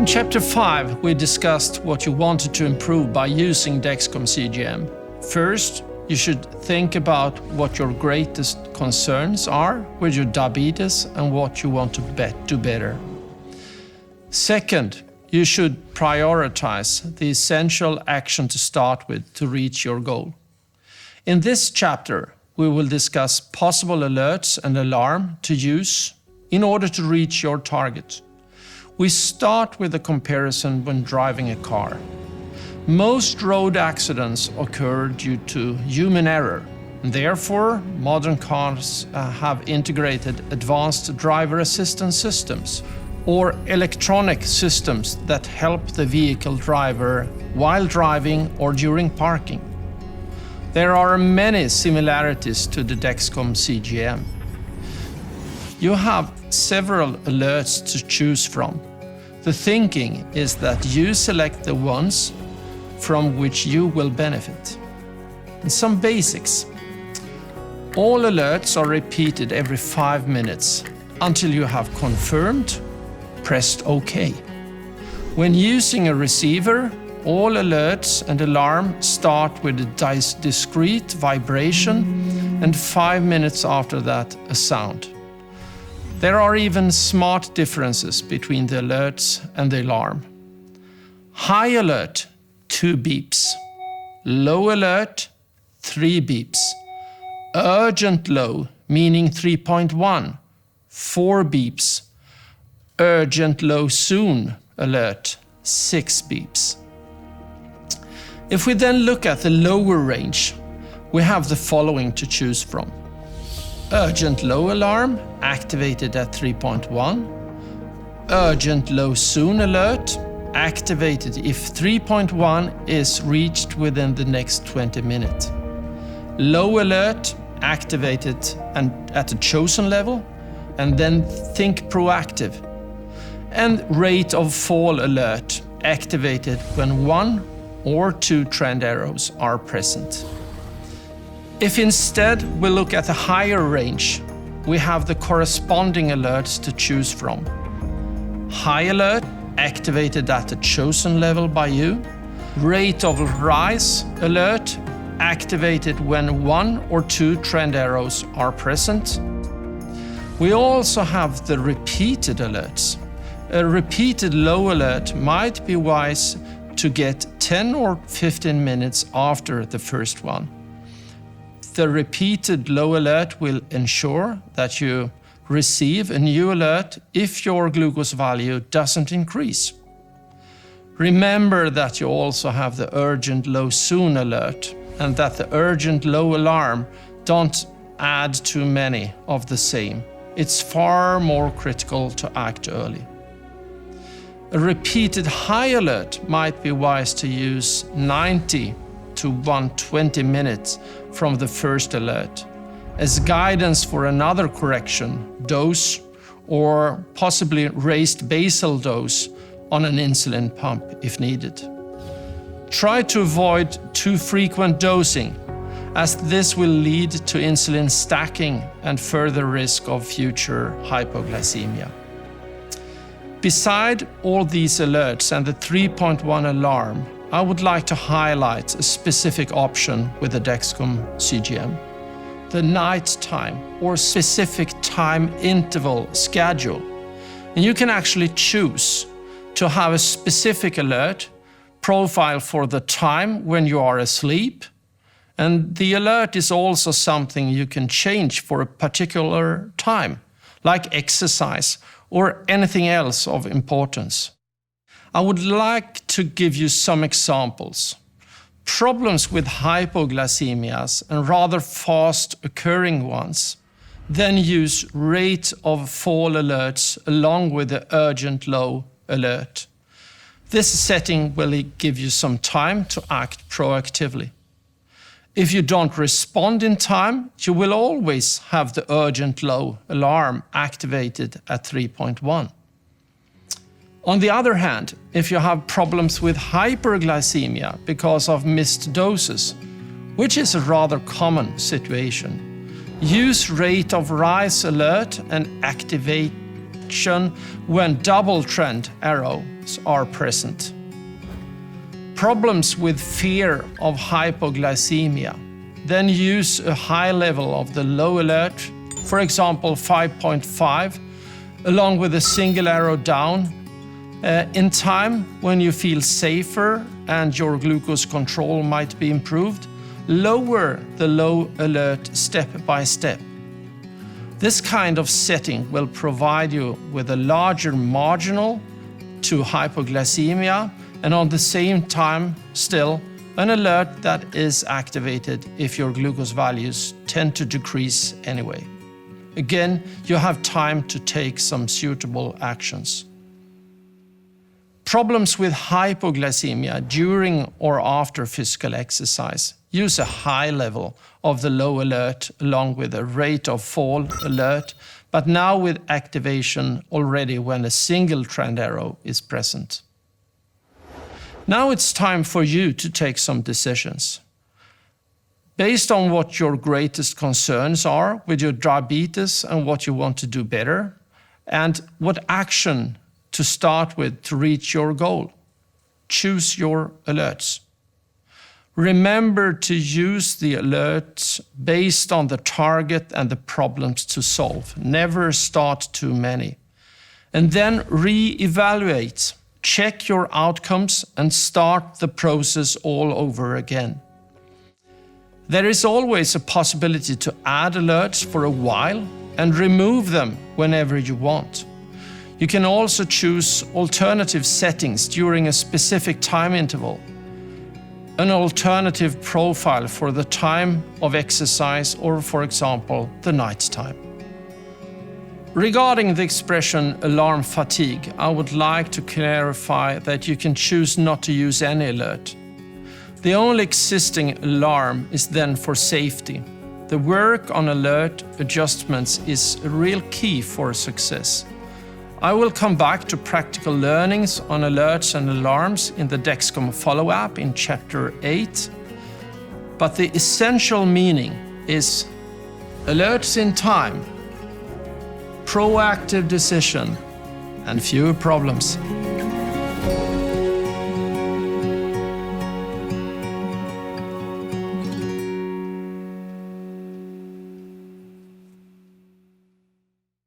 In Chapter 5, we discussed what you wanted to improve by using Dexcom CGM. First, you should think about what your greatest concerns are with your diabetes and what you want to do better. Second, you should prioritize the essential action to start with to reach your goal. In this chapter, we will discuss possible alerts and alarm to use in order to reach your target. We start with a comparison when driving a car. Most road accidents occur due to human error. Therefore, modern cars have integrated advanced driver assistance systems or electronic systems that help the vehicle driver while driving or during parking. There are many similarities to the Dexcom CGM. You have several alerts to choose from. The thinking is that you select the ones from which you will benefit. And some basics. All alerts are repeated every 5 minutes until you have confirmed, pressed OK. When using a receiver, all alerts and alarm start with a discrete vibration and 5 minutes after that a sound. There are even smart differences between the alerts and the alarm. High alert, 2 beeps. Low alert, 3 beeps. Urgent low, meaning 3.1, 4 beeps. Urgent low soon alert, 6 beeps. If we then look at the lower range, we have the following to choose from. Urgent low alarm, activated at 3.1. Urgent low soon alert, activated if 3.1 is reached within the next 20 minutes. Low alert, activated and at a chosen level, and then think proactive. And rate of fall alert, activated when 1 or 2 trend arrows are present. If instead we look at a higher range, we have the corresponding alerts to choose from. High alert, activated at a chosen level by you. Rate of rise alert, activated when 1 or 2 trend arrows are present. We also have the repeated alerts. A repeated low alert might be wise to get 10 or 15 minutes after the first one. The repeated low alert will ensure that you receive a new alert if your glucose value doesn't increase. Remember that you also have the urgent low soon alert and that the urgent low alarm don't add too many of the same. It's far more critical to act early. A repeated high alert might be wise to use 90 to 120 minutes from the first alert as guidance for another correction, dose, or possibly raised basal dose on an insulin pump if needed. Try to avoid too frequent dosing, as this will lead to insulin stacking and further risk of future hypoglycemia. Beside all these alerts and the 3.1 alarm, I would like to highlight a specific option with the Dexcom CGM. The night time or specific time interval schedule. And you can actually choose to have a specific alert profile for the time when you are asleep. And the alert is also something you can change for a particular time, like exercise or anything else of importance. I would like to give you some examples. Problems with hypoglycemias and rather fast occurring ones. Then use rate of fall alerts along with the urgent low alert. This setting will give you some time to act proactively. If you don't respond in time, you will always have the urgent low alarm activated at 3.1. On the other hand, if you have problems with hyperglycemia because of missed doses, which is a rather common situation, use rate of rise alert and activate action when double trend arrows are present. Problems with fear of hypoglycemia. Then use a high level of the low alert, for example 5.5, along with a single arrow down. In time, when you feel safer and your glucose control might be improved, lower the low alert step by step. This kind of setting will provide you with a larger marginal to hypoglycemia, and at the same time still an alert that is activated if your glucose values tend to decrease anyway. Again, you have time to take some suitable actions. Problems with hypoglycemia during or after physical exercise. Use a high level of the low alert along with a rate of fall alert, but now with activation already when a single trend arrow is present. Now it's time for you to take some decisions. Based on what your greatest concerns are with your diabetes and what you want to do better, and what action to start with to reach your goal. Choose your alerts. Remember to use the alerts based on the target and the problems to solve. Never start too many. And then re-evaluate. Check your outcomes and start the process all over again. There is always a possibility to add alerts for a while and remove them whenever you want. You can also choose alternative settings during a specific time interval. An alternative profile for the time of exercise or, for example, the night time. Regarding the expression alarm fatigue, I would like to clarify that you can choose not to use any alert. The only existing alarm is then for safety. The work on alert adjustments is a real key for success. I will come back to practical learnings on alerts and alarms in the Dexcom follow-up in Chapter 8. But the essential meaning is alerts in time, proactive decision, and fewer problems.